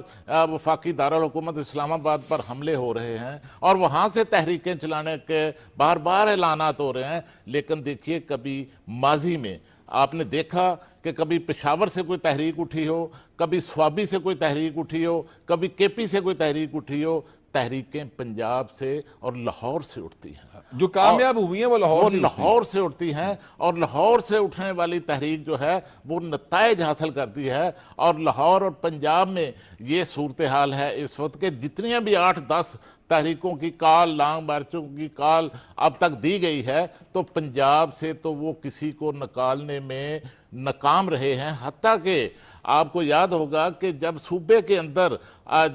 وفاقی دارالحکومت اسلام آباد پر حملے ہو رہے ہیں اور وہاں سے تحریکیں چلانے کے بار بار اعلانات ہو رہے ہیں. لیکن دیکھیے کبھی ماضی میں آپ نے دیکھا کہ کبھی پشاور سے کوئی تحریک اٹھی ہو, کبھی سوابی سے کوئی تحریک اٹھی ہو, کبھی کے پی سے کوئی تحریک اٹھی ہو. تحریکیں پنجاب سے اور لاہور سے اٹھتی ہیں. جو کامیاب ہوئی ہیں وہ لاہور سے اٹھتی ہیں اور لاہور سے اٹھنے والی تحریک جو ہے وہ نتائج حاصل کرتی ہے. اور لاہور اور پنجاب میں یہ صورتحال ہے اس وقت کہ جتنی بھی 8-10 تحریکوں کی کال, لانگ مارچوں کی کال اب تک دی گئی ہے تو پنجاب سے تو وہ کسی کو نکالنے میں ناکام رہے ہیں. حتیٰ کہ آپ کو یاد ہوگا کہ جب صوبے کے اندر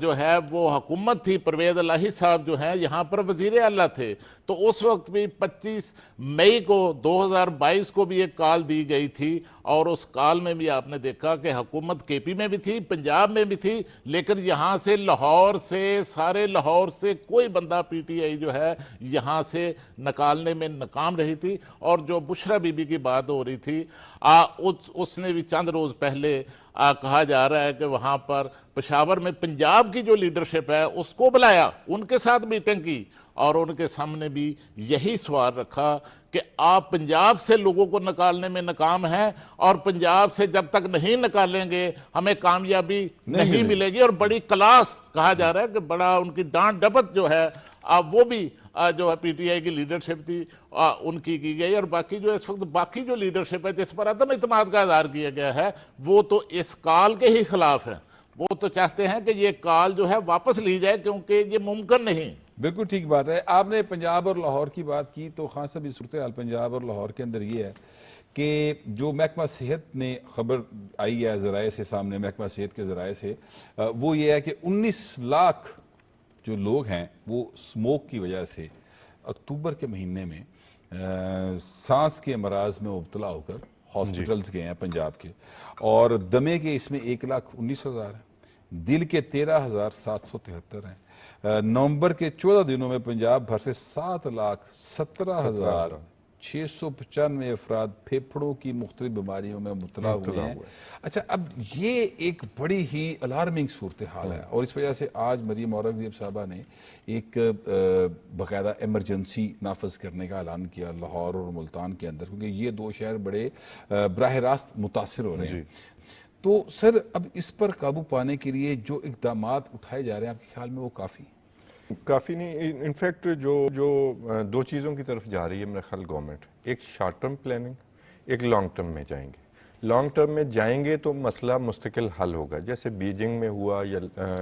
جو ہے وہ حکومت تھی, پرویز الہی صاحب جو ہیں یہاں پر وزیر اعلیٰ تھے, تو اس وقت بھی 25 مئی کو 2022 کو بھی ایک کال دی گئی تھی. اور اس کال میں بھی آپ نے دیکھا کہ حکومت کے پی میں بھی تھی, پنجاب میں بھی تھی, لیکن یہاں سے لاہور سے, سارے لاہور سے کوئی بندہ پی ٹی آئی جو ہے یہاں سے نکالنے میں ناکام رہی تھی. اور جو بشرا بی بی کی بات ہو رہی تھی, اس نے بھی چند روز پہلے کہا جا رہا ہے کہ وہاں پر پشاور میں پنجاب کی جو لیڈرشپ ہے اس کو بلایا, ان کے ساتھ میٹنگ کی اور ان کے سامنے بھی یہی سوال رکھا کہ آپ پنجاب سے لوگوں کو نکالنے میں ناکام ہیں اور پنجاب سے جب تک نہیں نکالیں گے ہمیں کامیابی نہیں ملے گی. اور بڑی کلاس کہا جا رہا ہے کہ بڑا ان کی ڈانٹ ڈپٹ جو ہے وہ بھی جو ہے پی ٹی آئی کی لیڈرشپ تھی ان کی گئی. اور باقی جو اس وقت باقی جو لیڈرشپ ہے جس پر عدم اعتماد کا اظہار کیا گیا ہے وہ تو اس کال کے ہی خلاف ہے. وہ تو چاہتے ہیں کہ یہ کال جو ہے واپس لی جائے کیونکہ یہ ممکن نہیں. بالکل ٹھیک بات ہے. آپ نے پنجاب اور لاہور کی بات کی تو خان صاحب صورتحال پنجاب اور لاہور کے اندر یہ ہے کہ جو محکمہ صحت نے خبر آئی ہے ذرائع سے سامنے, محکمہ صحت کے ذرائع سے, وہ یہ ہے کہ 19 لاکھ جو لوگ ہیں وہ سموک کی وجہ سے اکتوبر کے مہینے میں سانس کے امراض میں مبتلا ہو کر ہاسپٹلز گئے ہیں پنجاب کے. اور دمے کے اس میں 1,19,000 ہیں, دل کے 13,773 ہیں. نومبر کے 14 دنوں میں پنجاب بھر سے 7,17,695 افراد پھیپھڑوں کی مختلف بیماریوں میں مبتلا ہوئے ہیں. اچھا, اب یہ ایک بڑی ہی الارمنگ صورتحال ہے اور اس وجہ سے آج مریم اورنگزیب صاحبہ نے ایک باقاعدہ ایمرجنسی نافذ کرنے کا اعلان کیا لاہور اور ملتان کے اندر, کیونکہ یہ دو شہر بڑے براہ راست متاثر ہو رہے ہیں. تو سر اب اس پر قابو پانے کے لیے جو اقدامات اٹھائے جا رہے ہیں آپ کے خیال میں وہ کافی نہیں. انفیکٹ جو دو چیزوں کی طرف جا رہی ہے میرا خیال گورنمنٹ, ایک شارٹ ٹرم پلاننگ, ایک لانگ ٹرم میں جائیں گے. لانگ ٹرم میں جائیں گے تو مسئلہ مستقل حل ہوگا, جیسے بیجنگ میں ہوا یا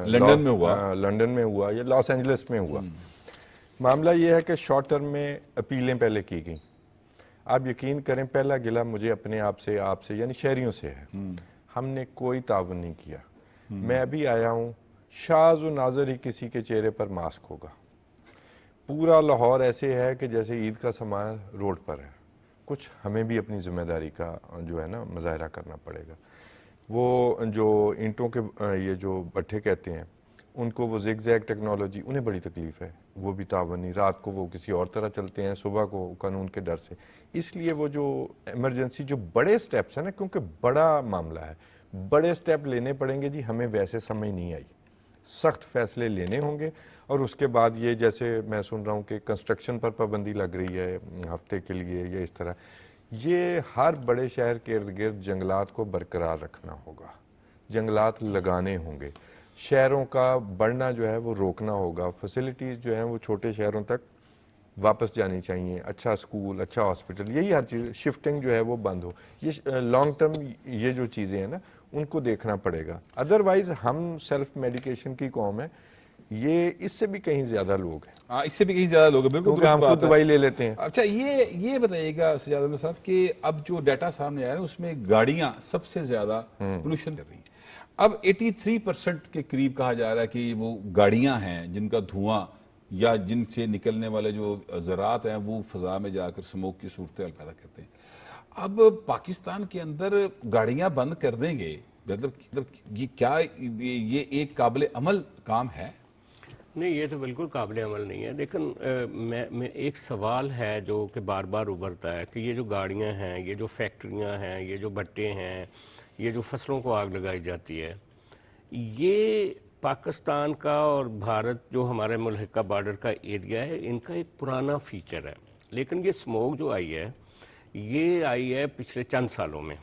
لنڈن میں ہوا یا لاس اینجلس میں ہوا. معاملہ یہ ہے کہ شارٹ ٹرم میں اپیلیں پہلے کی گئیں. آپ یقین کریں پہلا گلہ مجھے اپنے آپ سے یعنی شہریوں سے ہے, ہم نے کوئی تعاون نہیں کیا. میں ابھی آیا ہوں, شاذ و نادر ہی کسی کے چہرے پر ماسک ہوگا. پورا لاہور ایسے ہے کہ جیسے عید کا سامان روڈ پر ہے. کچھ ہمیں بھی اپنی ذمہ داری کا جو ہے نا مظاہرہ کرنا پڑے گا. وہ جو اینٹوں کے یہ جو بٹھے کہتے ہیں ان کو وہ زگ زیگ ٹیکنالوجی, انہیں بڑی تکلیف ہے, وہ بھی تعاون نہیں. رات کو وہ کسی اور طرح چلتے ہیں, صبح کو قانون کے ڈر سے. اس لیے وہ جو ایمرجنسی جو بڑے سٹیپس ہیں نا, کیونکہ بڑا معاملہ ہے, بڑے سٹیپ لینے پڑیں گے جی. ہمیں ویسے سمجھ نہیں آئی, سخت فیصلے لینے ہوں گے. اور اس کے بعد یہ جیسے میں سن رہا ہوں کہ کنسٹرکشن پر پابندی لگ رہی ہے ہفتے کے لیے یا اس طرح, یہ ہر بڑے شہر کے ارد گرد جنگلات کو برقرار رکھنا ہوگا, جنگلات لگانے ہوں گے, شہروں کا بڑھنا جو ہے وہ روکنا ہوگا, فیسلٹیز جو ہیں وہ چھوٹے شہروں تک واپس جانی چاہیے, اچھا اسکول, اچھا ہاسپٹل, یہی ہر چیز, شفٹنگ جو ہے وہ بند ہو. یہ لانگ ٹرم یہ جو چیزیں ہیں نا ان کو دیکھنا پڑے گا. ادروائز ہم سیلف میڈیکیشن کی قوم ہے, یہ اس سے بھی کہیں زیادہ لوگ ہیں. اس سے بھی کہیں زیادہ لوگ ہیں, بالکل ہم خود دوائی لے لیتے ہیں. اچھا, یہ بتائیے گا سجاد احمد صاحب کہ اب جو ڈیٹا سامنے آیا ہے اس میں گاڑیاں سب سے زیادہ پولوشن کر رہی ہیں. اب 83% کے قریب کہا جا رہا ہے کہ وہ گاڑیاں ہیں جن کا دھواں یا جن سے نکلنے والے جو ذرات ہیں وہ فضا میں جا کر سموک کی صورتحال پیدا کرتے ہیں. اب پاکستان کے اندر گاڑیاں بند کر دیں گے، مطلب یہ کیا یہ ایک قابل عمل کام ہے؟ نہیں، یہ تو بالکل قابل عمل نہیں ہے. لیکن میں ایک سوال ہے جو کہ بار بار ابھرتا ہے کہ یہ جو گاڑیاں ہیں، یہ جو فیکٹریاں ہیں، یہ جو بھٹے ہیں، یہ جو فصلوں کو آگ لگائی جاتی ہے، یہ پاکستان کا اور بھارت جو ہمارے ملک کا بارڈر کا ایریا ہے، ان کا ایک پرانا فیچر ہے. لیکن یہ سموک جو آئی ہے پچھلے چند سالوں میں.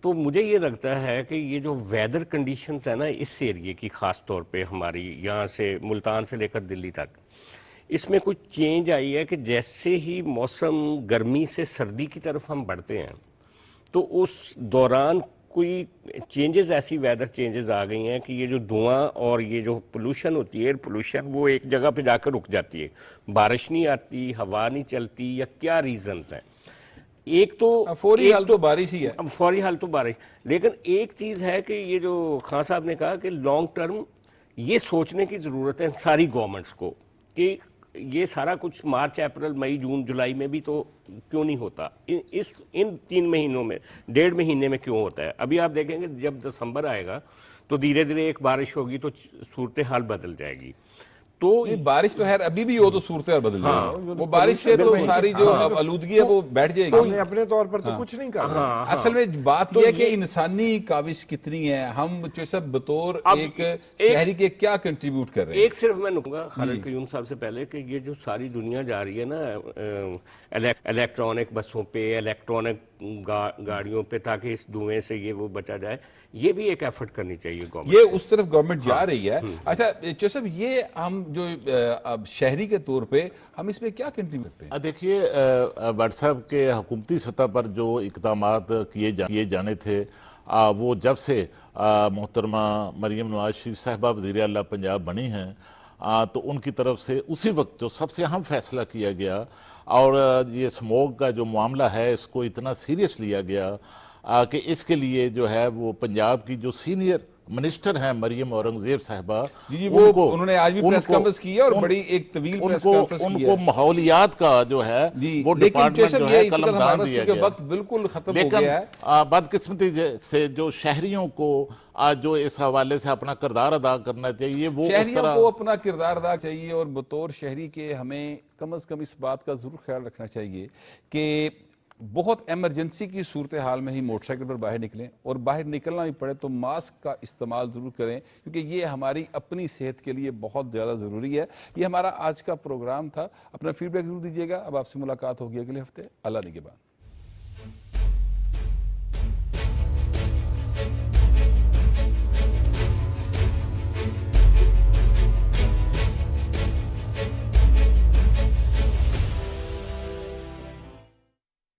تو مجھے یہ لگتا ہے کہ یہ جو ویدر کنڈیشنز ہیں نا اس ایریے کی، خاص طور پہ ہماری یہاں سے ملتان سے لے کر دلی تک، اس میں کچھ چینج آئی ہے کہ جیسے ہی موسم گرمی سے سردی کی طرف ہم بڑھتے ہیں تو اس دوران کوئی چینجز، ایسی ویدر چینجز آ گئی ہیں کہ یہ جو دھواں اور یہ جو پولوشن ہوتی ہے، ایئر پولوشن، وہ ایک جگہ پہ جا کر رک جاتی ہے. بارش نہیں آتی، ہوا نہیں چلتی، یا کیا ریزنز ہیں. ایک تو فوری حال تو بارش ہی ہے. فوری حال تو بارش. لیکن ایک چیز ہے کہ یہ جو خان صاحب نے کہا کہ لانگ ٹرم یہ سوچنے کی ضرورت ہے ساری گورنمنٹس کو کہ یہ سارا کچھ مارچ، اپریل، مئی، جون، جولائی میں بھی تو کیوں نہیں ہوتا، ان 3 مہینوں میں، 1.5 مہینے میں کیوں ہوتا ہے. ابھی آپ دیکھیں گے جب دسمبر آئے گا تو دھیرے دھیرے ایک بارش ہوگی تو صورتحال بدل جائے گی. تو بارش تو خیر ابھی بھی ہو تو صورتحال بدل جائے گی. وہ بارش سے تو ساری جو آلودگی ہے وہ بیٹھ جائے ہم گی. نے اپنے طور پر تو کچھ نہیں کر رہے. اصل میں بات یہ ہے کہ انسانی کاوش کتنی ہے، ہم جو سب بطور ایک شہری کے کیا کنٹریبیوٹ کر رہے ہیں. ایک صرف میں نکوں گا خالد قیوم صاحب سے پہلے کہ یہ جو ساری دنیا جا رہی ہے نا الیکٹرانک بسوں پہ، الیکٹرانک گاڑیوں پہ، تاکہ اس دھوئیں سے یہ وہ بچا جائے، یہ بھی ایک ایفرٹ کرنی چاہیے گورنمنٹ. یہ اس طرف گورنمنٹ جا رہی ہے. اچھا چو صاحب، یہ ہم جو شہری کے طور پہ ہم اس میں کیا کنٹریبیوٹ کرتے ہیں؟ دیکھیے بٹ صاحب کے حکومتی سطح پر جو اقدامات کیے جانے تھے، وہ جب سے محترمہ مریم نواز شریف صاحبہ وزیر اعلیٰ پنجاب بنی ہیں، تو ان کی طرف سے اسی وقت جو سب سے اہم فیصلہ کیا گیا، اور یہ سموگ کا جو معاملہ ہے اس کو اتنا سیریس لیا گیا کہ اس کے لیے جو ہے وہ پنجاب کی جو سینئر منسٹر ہیں مریم اورنگزیب صاحبہ، انہوں نے آج بھی پریس کانفرنس کی ہے اور بڑی ایک طویل پریس کانفرنس کی ہے. ان کو ماحولیات کا جو ہے وہ ڈپارٹمنٹ جو ہے قلم دان دیا گیا. وقت بالکل ختم ہو لیکن گیا ہے. بدقسمتی سے جو شہریوں کو جو اس حوالے سے اپنا کردار ادا کرنا چاہیے، وہ اس شہریوں طرح کو اپنا کردار ادا چاہیے، اور بطور شہری کے ہمیں کم از کم اس بات کا ضرور خیال رکھنا چاہیے کہ بہت ایمرجنسی کی صورتحال میں ہی موٹر سائیکل پر باہر نکلیں، اور باہر نکلنا بھی پڑے تو ماسک کا استعمال ضرور کریں، کیونکہ یہ ہماری اپنی صحت کے لیے بہت زیادہ ضروری ہے. یہ ہمارا آج کا پروگرام تھا. اپنا فیڈ بیک ضرور دیجیے گا. اب آپ سے ملاقات ہوگی اگلے ہفتے. اللہ نگہبان.